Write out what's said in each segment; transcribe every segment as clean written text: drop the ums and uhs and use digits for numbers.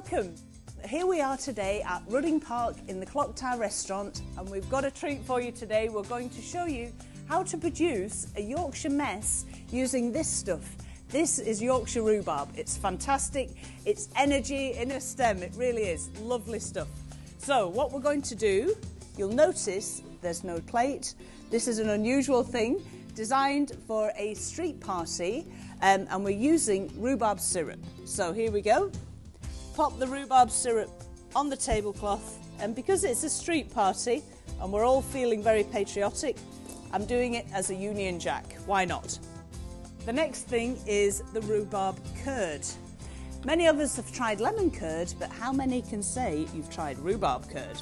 welcome. Here we are today at Rudding Park in the Clock Tower restaurant, and we've got a treat for you today. We're going to show you how to produce a Yorkshire mess using this stuff. This is Yorkshire rhubarb. It's fantastic. It's energy in a stem. It really is. Lovely stuff. So what we're going to do, you'll notice there's no plate. This is an unusual thing designed for a street party, and we're using rhubarb syrup. So here we go. Pop the rhubarb syrup on the tablecloth, and because it's a street party and we're all feeling very patriotic, I'm doing it as a Union Jack. Why not? The next thing is the rhubarb curd. Many of us have tried lemon curd, but how many can say you've tried rhubarb curd?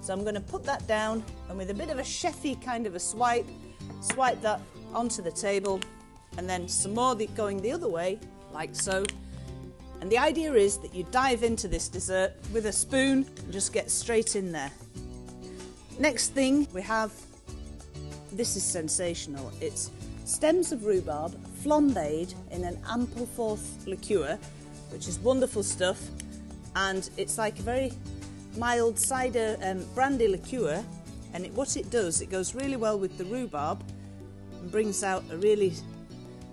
So I'm going to put that down, and with a bit of a chefy kind of a swipe that onto the table, and then some more going the other way, like so. And the idea is that you dive into this dessert with a spoon and just get straight in there. Next thing we have, this is sensational. It's stems of rhubarb flambéed in an Ampleforth liqueur, which is wonderful stuff. And it's like a very mild cider brandy liqueur. And what it does, it goes really well with the rhubarb and brings out a really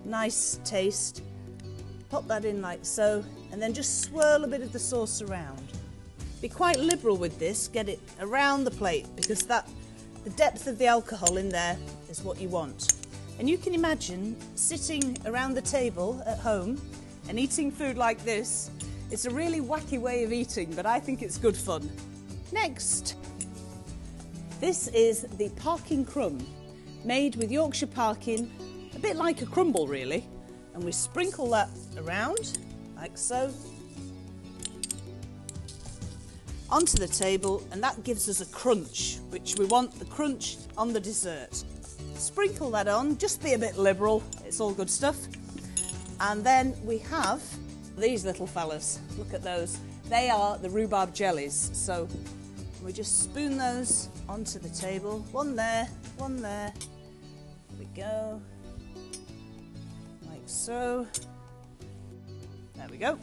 nice taste. Pop that in like so, and then just swirl a bit of the sauce around. Be quite liberal with this, get it around the plate, because the depth of the alcohol in there is what you want. And you can imagine sitting around the table at home and eating food like this. It's a really wacky way of eating, but I think it's good fun. Next, this is the parking crumb, made with Yorkshire parking, a bit like a crumble really. And we sprinkle that around, like so, onto the table, and that gives us a crunch, which we want the crunch on the dessert. Sprinkle that on, just be a bit liberal, it's all good stuff. And then we have these little fellas, look at those. They are the rhubarb jellies, so we just spoon those onto the table. One there, there we go. So, there we go.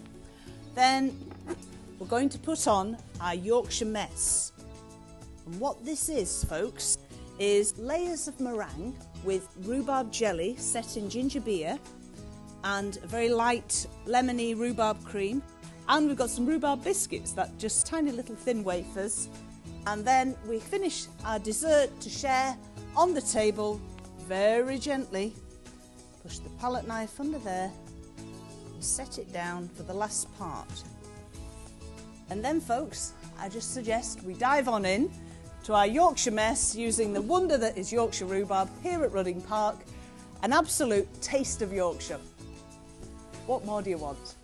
Then we're going to put on our Yorkshire Mess. And what this is, folks, is layers of meringue with rhubarb jelly set in ginger beer and a very light lemony rhubarb cream. And we've got some rhubarb biscuits, that just tiny little thin wafers. And then we finish our dessert to share on the table very gently. Push the palette knife under there and set it down for the last part. And then, folks, I just suggest we dive on in to our Yorkshire Mess using the wonder that is Yorkshire rhubarb here at Rudding Park. An absolute taste of Yorkshire. What more do you want?